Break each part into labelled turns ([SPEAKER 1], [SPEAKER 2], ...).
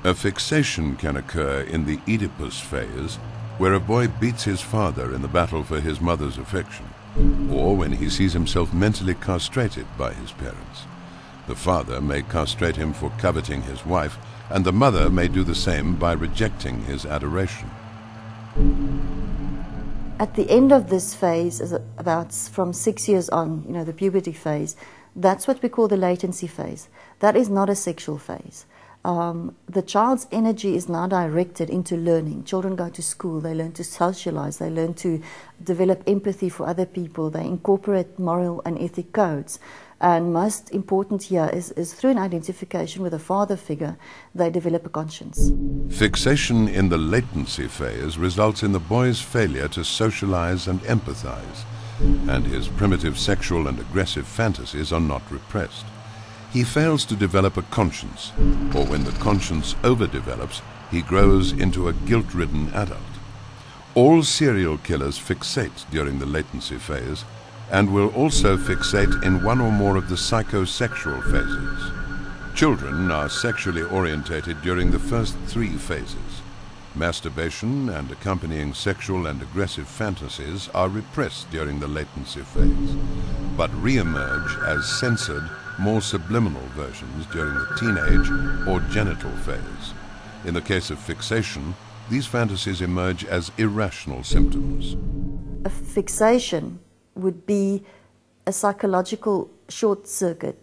[SPEAKER 1] A fixation can occur in the Oedipus phase, where a boy beats his father in the battle for his mother's affection, or when he sees himself mentally castrated by his parents. The father may castrate him for coveting his wife, and the mother may do the same by rejecting his adoration.
[SPEAKER 2] At the end of this phase, is about from 6 years on, the puberty phase, that's what we call the latency phase. That is not a sexual phase. The child's energy is now directed into learning. Children go to school, they learn to socialize, they learn to develop empathy for other people, they incorporate moral and ethic codes. And most important here is through an identification with a father figure, they develop a conscience.
[SPEAKER 1] Fixation in the latency phase results in the boy's failure to socialize and empathize, and his primitive sexual and aggressive fantasies are not repressed. He fails to develop a conscience, or when the conscience overdevelops, he grows into a guilt-ridden adult. All serial killers fixate during the latency phase, and will also fixate in one or more of the psychosexual phases. Children are sexually orientated during the first 3 phases. Masturbation and accompanying sexual and aggressive fantasies are repressed during the latency phase, but re-emerge as censored, more subliminal versions during the teenage or genital phase. In the case of fixation, these fantasies emerge as irrational symptoms.
[SPEAKER 2] A fixation would be a psychological short circuit,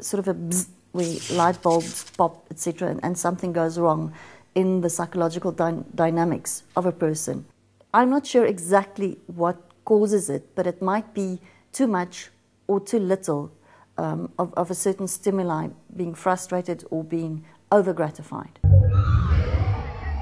[SPEAKER 2] sort of a bzz, where light bulbs pop, etc., and something goes wrong in the psychological dynamics of a person. I'm not sure exactly what causes it, but it might be too much or too little of a certain stimuli, being frustrated or being over-gratified.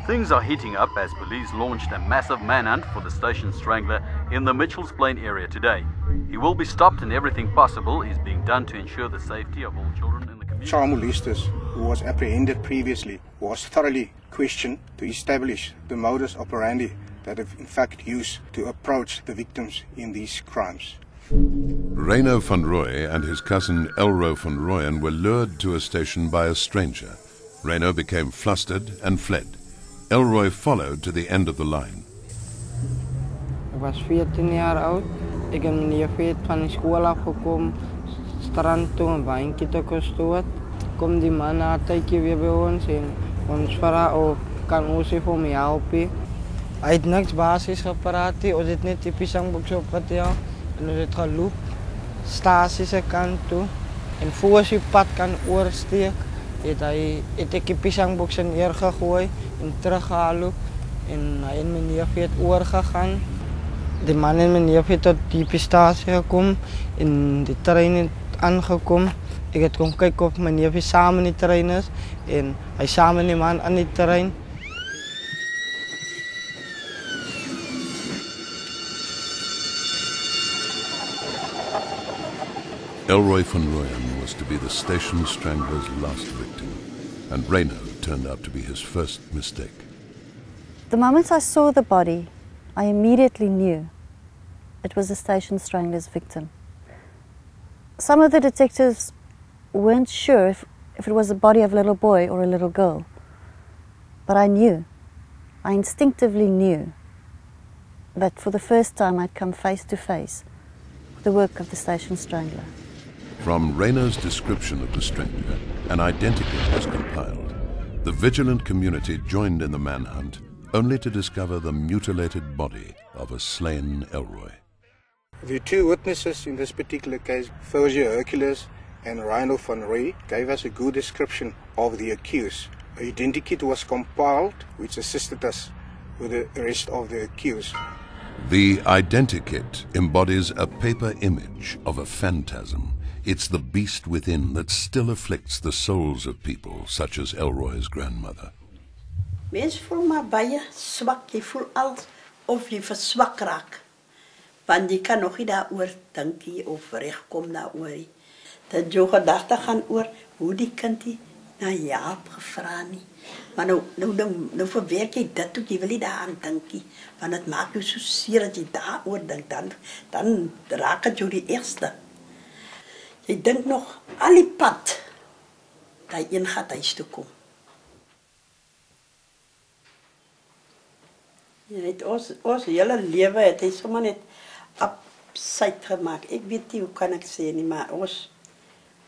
[SPEAKER 3] Things are heating up as police launched a massive manhunt for the station strangler in the Mitchells Plain area today. He will be stopped and everything possible is being done to ensure the safety of all children in the community.
[SPEAKER 4] Child molesters, who was apprehended previously, was thoroughly questioned to establish the modus operandi that have in fact used to approach the victims in these crimes.
[SPEAKER 1] Reno van Roy and his cousin Elro van Rooyen were lured to a station by a stranger. Reno became flustered and fled. Elroy followed to the end of the line.
[SPEAKER 5] Ik was 14 jaar oud. Ik heb meneer Veet van de school afgekomen, strand toe een wijntje te gestoord. Kom die man na een tijdje weer bij ons en ons vraagt of kan ons voor mij helpen. Hij heeft niks basis gepraat, ons het net die pisangbox opgeteld en ons het geloop, stasische kant toe. En voor ze pad kan oorsteek, het ik die pisangbox in eer gegooid en teruggehaald en hij en meneer Veet oorgegaan. De man en meneer Veet tot die pistatie gekomen en de trein is aangekomen. Ik heb kon kijken of meneer Veet samen in de trein is en hij samen die man aan de trein.
[SPEAKER 1] Elroy van Rooyen was to be the station strangler's last victim, and Reno turned out to be his first mistake.
[SPEAKER 2] The moment I saw the body, I immediately knew it was the station strangler's victim. Some of the detectives weren't sure if it was the body of a little boy or a little girl, but I knew, I instinctively knew that for the first time I'd come face to face with the work of the station strangler.
[SPEAKER 1] From Reno's description of the stranger, an identikit was compiled. The vigilant community joined in the manhunt, only to discover the mutilated body of a slain Elroy.
[SPEAKER 4] The 2 witnesses in this particular case, Fergie Hercules and Reno van Rooyen, gave us a good description of the accused. A identikit was compiled, which assisted us with the rest of the accused.
[SPEAKER 1] The identikit embodies a paper image of a phantasm. It's the beast within that still afflicts the souls of people, such as Elroy's grandmother.
[SPEAKER 6] Mens voel maar baie swak, jy voel of jy verswak raak. Want jy kan nog nie daaroor dink of regkom daaroor. Dat jou gedagte gaan oor hoe die kind na Jaap gevra nie. Maar nou verwerk jy dit ook, jy wil nie daaraan dink nie. Want het maak jou so seer dat jy daaroor dink, dan raak het jou die eerste. Jy dink nog al die pad dat jy een gaat huis toe kom. Ons hele lewe het hy sommer net upside gemaak. Ek weet nie hoe kan ek sê nie, maar ons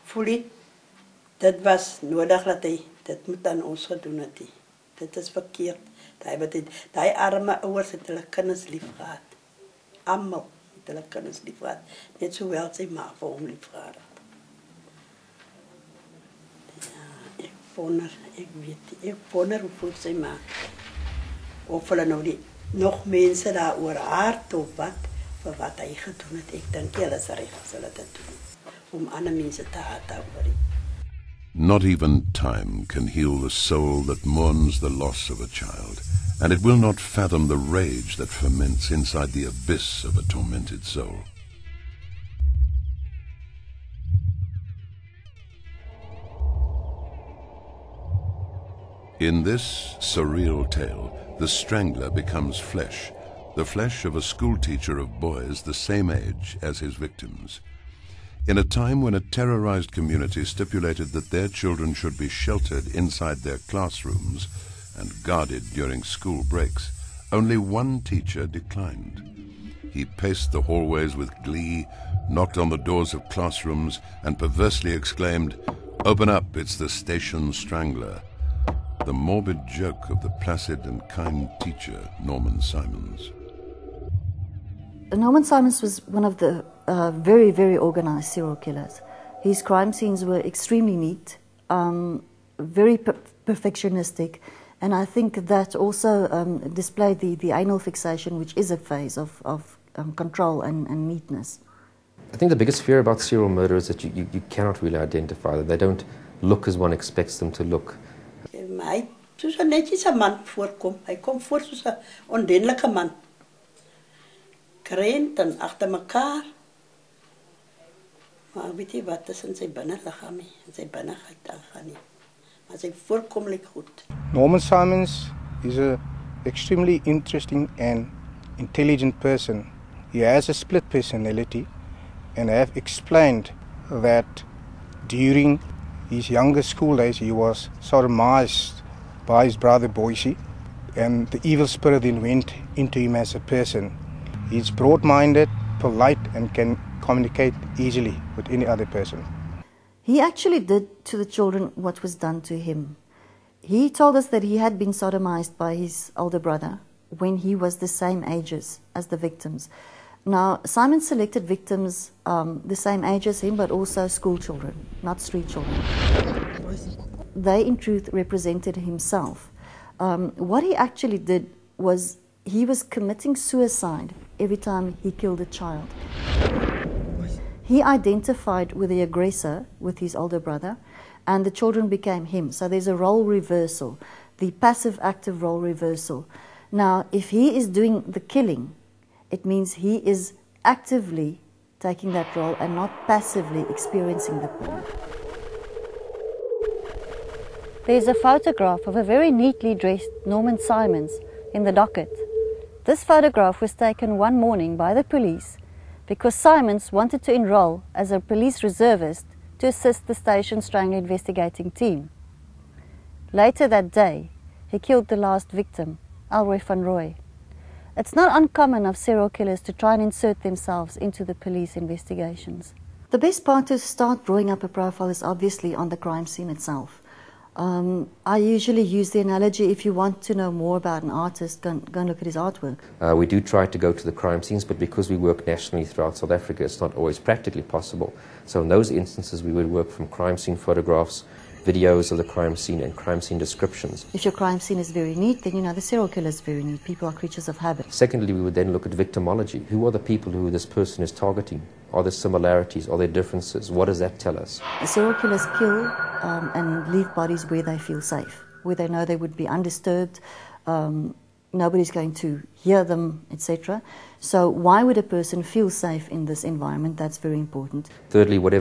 [SPEAKER 6] voel dit was nodig dat hy dit moet aan ons gedoen het. Dit is verkeerd. Daai arme ouers het hulle kinders lief gehad. Almal het hulle kinders lief gehad. Net sowel sy ma vir hom lief gehad. Ja, ek wonder hoe voel sy ma. Of hulle nou nog mense daar oor haar of wat, vir wat hy gedoen het. Ek dink hulle is reg as hulle dit doen, om ander mense te haat oor.
[SPEAKER 1] Not even time can heal the soul that mourns the loss of a child, and it will not fathom the rage that ferments inside the abyss of a tormented soul. In this surreal tale, the strangler becomes flesh, the flesh of a schoolteacher of boys the same age as his victims. In a time when a terrorized community stipulated that their children should be sheltered inside their classrooms and guarded during school breaks, only one teacher declined. He paced the hallways with glee, knocked on the doors of classrooms, and perversely exclaimed, "Open up, it's the station strangler." The morbid joke of the placid and kind teacher, Norman Simons.
[SPEAKER 2] Norman Simons was one of the very, very organized serial killers. His crime scenes were extremely neat, very perfectionistic, and I think that also displayed the anal fixation, which is a phase of control and neatness.
[SPEAKER 7] I think the biggest fear about serial murder is that you cannot really identify them. They don't look as one expects them to look.
[SPEAKER 6] Hy soos 'n netjies 'n man voorkom. Hy kom voor soos 'n ondenlike man. Krent en agter mekaar. Maar weet jy wat is in sy binneliggaam nie, in sy binnigheid aangaan nie. Maar sy voorkom lyk goed.
[SPEAKER 4] Norman Simons is an extremely interesting and intelligent person. He has a split personality, and I have explained that during his younger school days he was sodomized by his brother Boise, and the evil spirit then went into him as a person. He's broad-minded, polite, and can communicate easily with any other person.
[SPEAKER 2] He actually did to the children what was done to him. He told us that he had been sodomized by his older brother when he was the same ages as the victims. Now, Simon selected victims the same age as him, but also school children, not street children. They, in truth, represented himself. What he actually did was he was committing suicide every time he killed a child. He identified with the aggressor, with his older brother, and the children became him. So there's a role reversal, the passive-active role reversal. Now, if he is doing the killing, it means he is actively taking that role and not passively experiencing the pain. There's a photograph of a very neatly dressed Norman Simons in the docket. This photograph was taken one morning by the police because Simons wanted to enroll as a police reservist to assist the Station Strangler investigating team. Later that day, he killed the last victim, Alroy van Roy. It's not uncommon of serial killers to try and insert themselves into the police investigations. The best part to start drawing up a profile is obviously on the crime scene itself. I usually use the analogy, if you want to know more about an artist, go and look at his artwork.
[SPEAKER 7] We do try to go to the crime scenes, but because we work nationally throughout South Africa, it's not always practically possible. So in those instances, we would work from crime scene photographs, videos of the crime scene, and crime scene descriptions.
[SPEAKER 2] If your crime scene is very neat, then you know the serial killer is very neat. People are creatures of habit.
[SPEAKER 7] Secondly, we would then look at victimology. Who are the people who this person is targeting? Are there similarities? Are there differences? What does that tell us?
[SPEAKER 2] The serial killers kill and leave bodies where they feel safe, where they know they would be undisturbed, nobody's going to hear them, etc. So why would a person feel safe in this environment? That's very important.
[SPEAKER 7] Thirdly, whatever